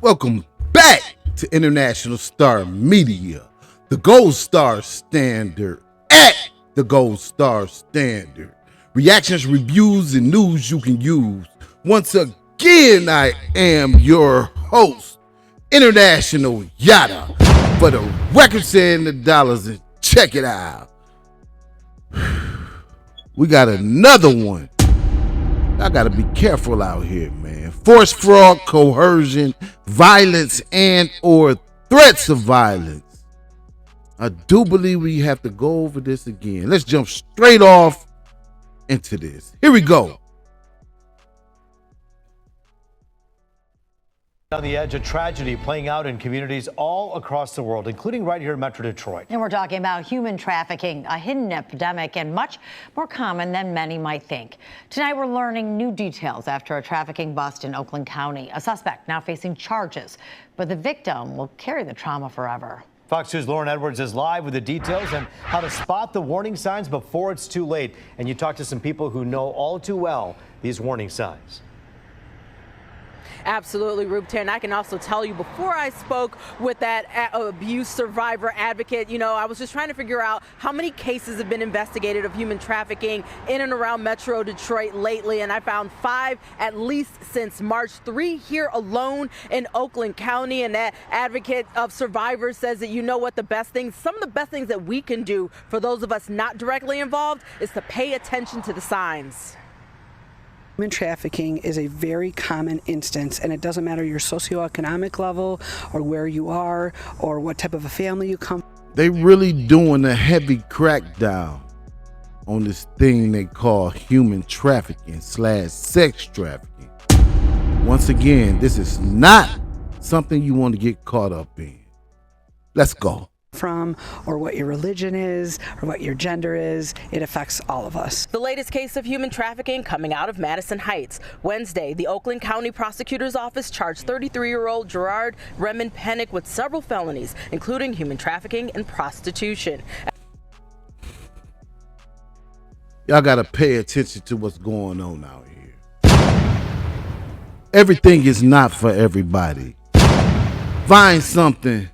Welcome back to International Star Media, the Gold Star Standard at the Gold Star Standard. Reactions, reviews, and news you can use. Once again, I am your host, International Yada, for the records and the dollars, and check it out. We got another one. I gotta be careful out here, man. Force, fraud, coercion, violence, and or threats of violence. I do believe we have to go over this again. Let's jump straight off into this. Here we go. On the edge, a tragedy playing out in communities all across the world, including right here in Metro Detroit. And we're talking about human trafficking, a hidden epidemic and much more common than many might think. Tonight, we're learning new details after a trafficking bust in Oakland County. A suspect now facing charges, but the victim will carry the trauma forever. Fox 2's Lauren Edwards is live with the details and how to spot the warning signs before it's too late. And you talk to some people who know all too well these warning signs. Absolutely, Rupert. And I can also tell you, before I spoke with that abuse survivor advocate, I was just trying to figure out how many cases have been investigated of human trafficking in and around Metro Detroit lately. And I found 5 at least since March, 3 here alone in Oakland County. And that advocate of survivors says that some of the best things that we can do for those of us not directly involved is to pay attention to the signs. Human trafficking is a very common instance, and it doesn't matter your socioeconomic level or where you are or what type of a family you come from. They really doing a heavy crackdown on this thing they call human trafficking / sex trafficking. Once again, this is not something you want to get caught up in. Let's go. From or what your religion is or what your gender is, it affects all of us. The latest case of human trafficking coming out of Madison Heights. Wednesday, the Oakland County Prosecutor's Office charged 33-year-old Gerod Penick with several felonies, including human trafficking and prostitution. Y'all gotta pay attention to what's going on out here. Everything is not for everybody. Find something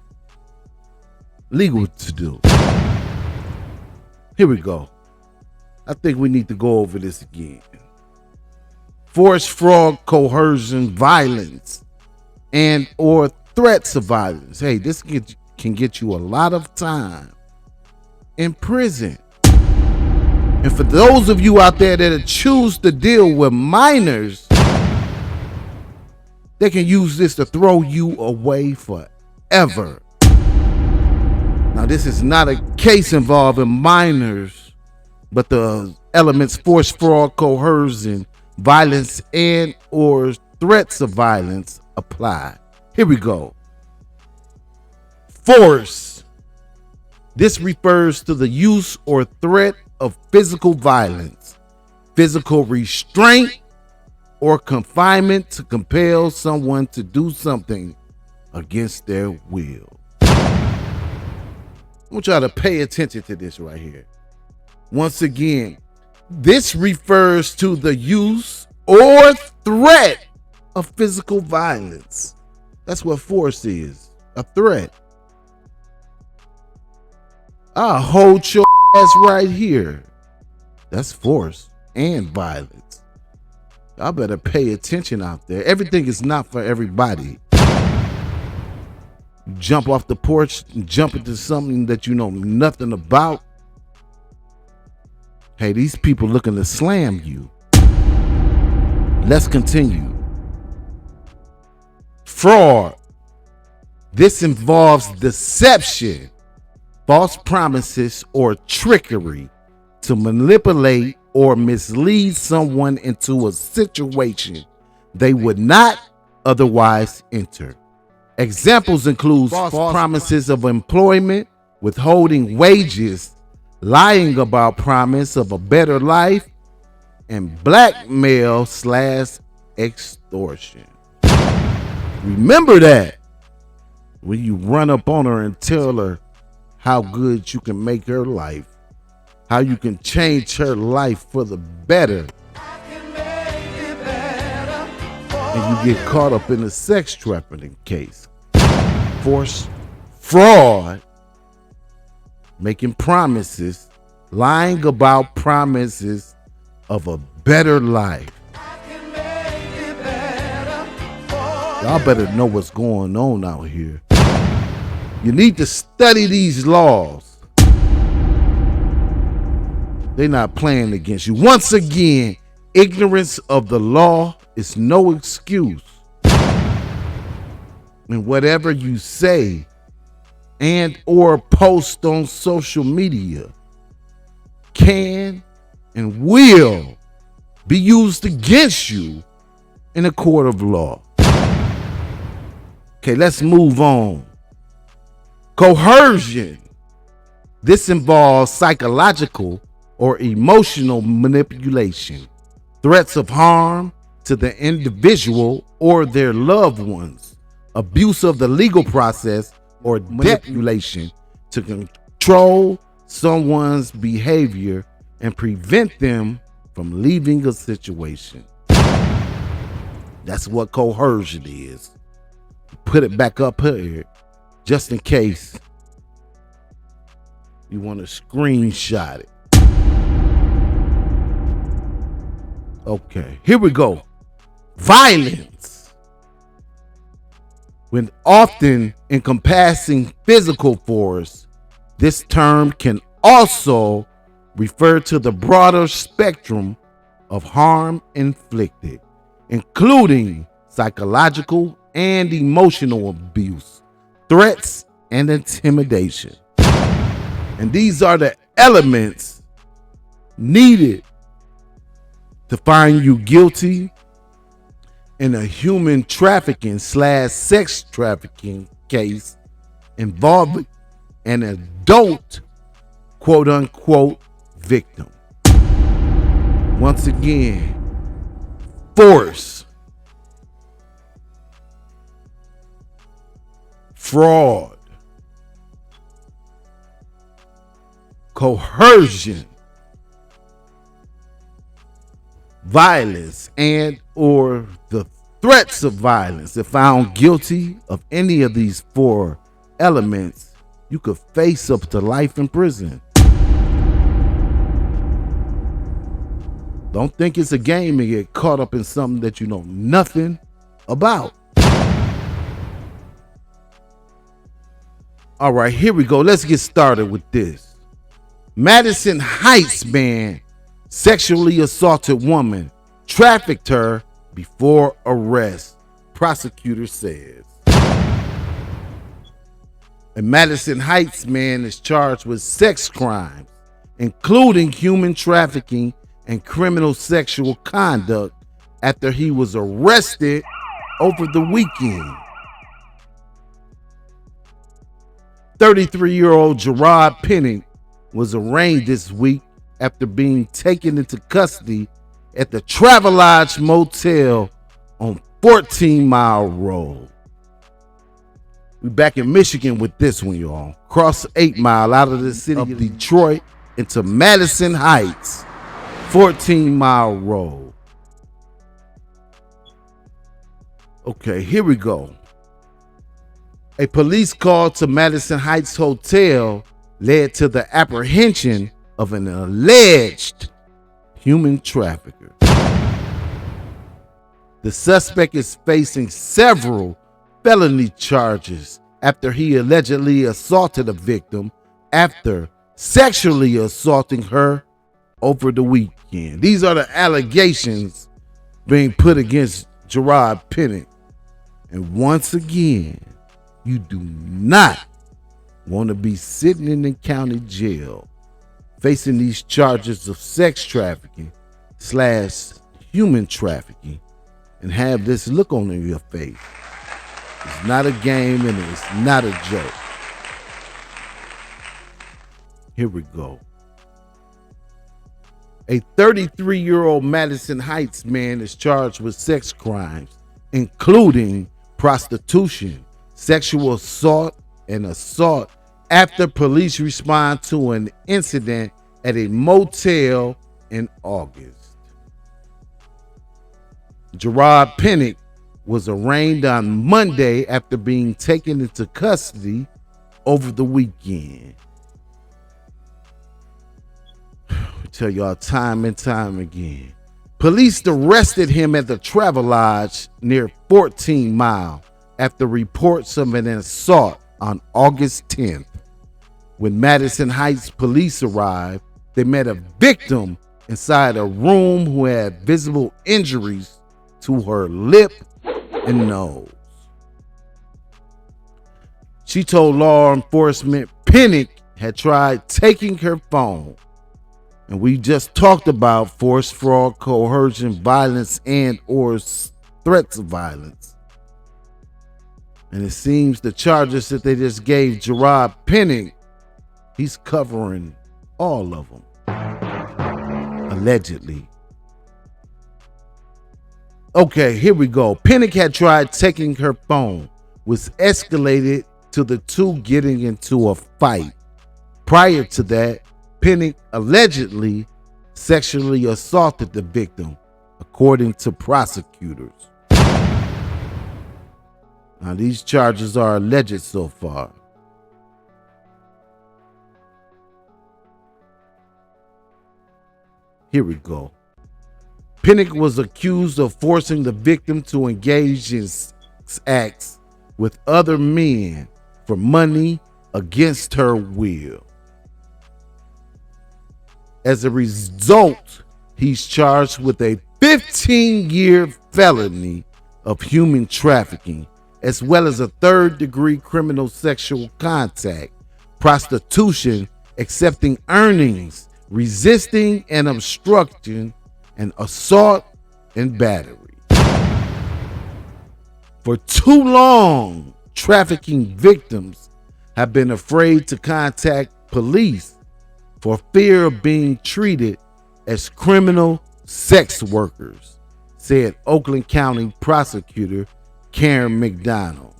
legal to do. Here we go. I think we need to go over this again. Force, fraud, coercion, violence, and or threats of violence. Hey, this can get you a lot of time in prison. And for those of you out there that choose to deal with minors, they can use this to throw you away forever. Now, this is not a case involving minors, but the elements force, fraud, coercion, violence, and or threats of violence apply. Here we go. Force. This refers to the use or threat of physical violence, physical restraint, or confinement to compel someone to do something against their will. I want y'all to pay attention to this right here. Once again, this refers to the use or threat of physical violence. That's what force is, a threat. I'll hold your ass right here. That's force and violence. Y'all better pay attention out there. Everything is not for everybody. Jump off the porch and jump into something that you know nothing about. Hey, these people looking to slam you. Let's continue. Fraud. This involves deception, false promises, or trickery to manipulate or mislead someone into a situation they would not otherwise enter. Examples include false promises of employment, withholding wages, lying about promise of a better life, and blackmail / extortion. Remember that when you run up on her and tell her how good you can make her life, how you can change her life for the better. I can make it better for and you get caught up in a sex trafficking case. Force, fraud, making promises, lying about promises of a better life. Y'all better know what's going on out here. You need to study these laws. They're not playing against you. Once again, ignorance of the law is no excuse. And whatever you say and or post on social media can and will be used against you in a court of law. Okay, let's move on. Coercion. This involves psychological or emotional manipulation, threats of harm to the individual or their loved ones, abuse of the legal process, or manipulation to control someone's behavior and prevent them from leaving a situation. That's what coercion is. Put it back up here just in case you want to screenshot it. Okay, here we go. Violence. When often encompassing physical force, this term can also refer to the broader spectrum of harm inflicted, including psychological and emotional abuse, threats, and intimidation. And these are the elements needed to find you guilty in a human trafficking / sex trafficking case involving an adult quote unquote victim. Once again, force, fraud, coercion, violence, and or the threats of violence. If found guilty of any of these four elements, you could face up to life in prison. Don't think it's a game and get caught up in something that you know nothing about. All right, here we go. Let's get started with this. Madison Heights man sexually assaulted woman, trafficked her before arrest, prosecutor says. A Madison Heights man is charged with sex crimes, including human trafficking and criminal sexual conduct, after he was arrested over the weekend. 33-year-old Gerod Penick was arraigned this week after being taken into custody at the Travelodge motel on 14 Mile Road. We back in Michigan with this one, y'all. Cross 8 Mile out of the city of Detroit into Madison Heights, 14 Mile Road. Okay, here we go. A police call to Madison Heights Hotel led to the apprehension of an alleged human trafficker. The suspect is facing several felony charges after he allegedly assaulted a victim after sexually assaulting her over the weekend. These are the allegations being put against Gerod Penick. And once again, you do not want to be sitting in the county jail facing these charges of sex trafficking / human trafficking and have this look on your face. It's not a game and it's not a joke. Here we go. A 33-year-old Madison Heights man is charged with sex crimes, including prostitution, sexual assault, and assault after police respond to an incident at a motel in August. Gerod Penick was arraigned on Monday after being taken into custody over the weekend. I tell y'all time and time again. Police arrested him at the Travelodge near 14 Mile after reports of an assault on August 10th. When Madison Heights police arrived, they met a victim inside a room who had visible injuries to her lip and nose. She told law enforcement Penick had tried taking her phone. And we just talked about force, fraud, coercion, violence, and or threats of violence. And it seems the charges that they just gave Gerod Penick, he's covering all of them. Allegedly. Okay, here we go. Penick had tried taking her phone, which escalated to the two getting into a fight. Prior to that, Penick allegedly sexually assaulted the victim, according to prosecutors. Now, these charges are alleged so far. Here we go. Penick was accused of forcing the victim to engage in acts with other men for money against her will. As a result, he's charged with a 15-year felony of human trafficking, as well as a third-degree criminal sexual contact, prostitution, accepting earnings, resisting and obstruction, and assault and battery. For too long, trafficking victims have been afraid to contact police for fear of being treated as criminal sex workers, said Oakland County Prosecutor Karen McDonald.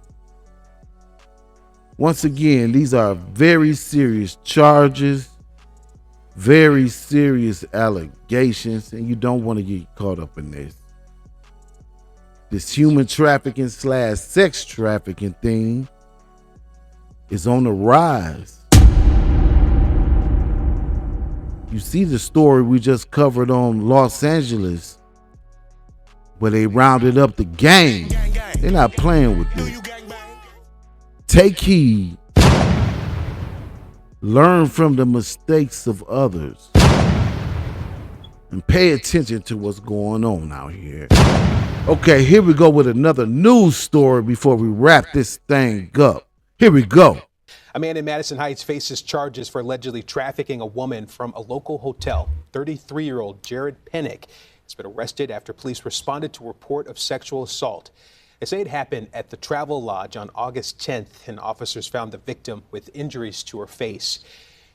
Once again, these are very serious charges, very serious allegations, and you don't want to get caught up in this. This human trafficking / sex trafficking thing is on the rise. You see the story we just covered on Los Angeles, where they rounded up the gang. They're not playing with this. Take heed. Learn from the mistakes of others. And pay attention to what's going on out here. Okay, here we go with another news story before we wrap this thing up. Here we go. A man in Madison Heights faces charges for allegedly trafficking a woman from a local hotel. 33-year-old Gerod Penick has been arrested after police responded to a report of sexual assault. They say it happened at the Travelodge on August 10th, and officers found the victim with injuries to her face.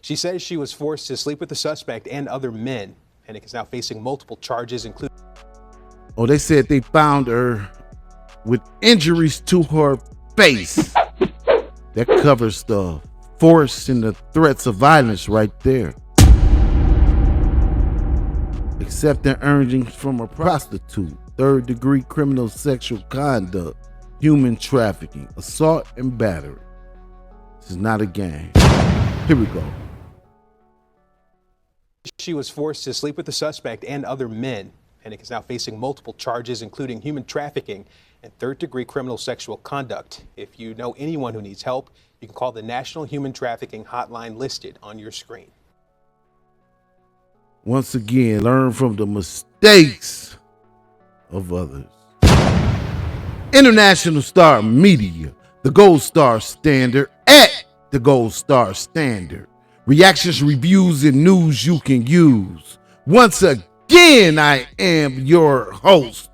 She says she was forced to sleep with the suspect and other men. Penick is now facing multiple charges, including... Oh, they said they found her with injuries to her face. That covers the force and the threats of violence right there. Accepting earnings from a prostitute, third-degree criminal sexual conduct, human trafficking, assault, and battery. This is not a game. Here we go. She was forced to sleep with the suspect and other men. Penick is now facing multiple charges, including human trafficking and third-degree criminal sexual conduct. If you know anyone who needs help, you can call the National Human Trafficking Hotline listed on your screen. Once again, learn from the mistakes of others. International Star Media, the Gold Star Standard at the Gold Star Standard. Reactions, reviews, and news you can use. Once again, I am your host,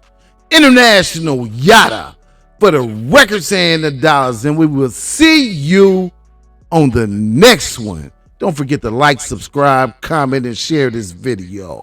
International Yada, for the records and the dollars, and we will see you on the next one. Don't forget to like, subscribe, comment, and share this video.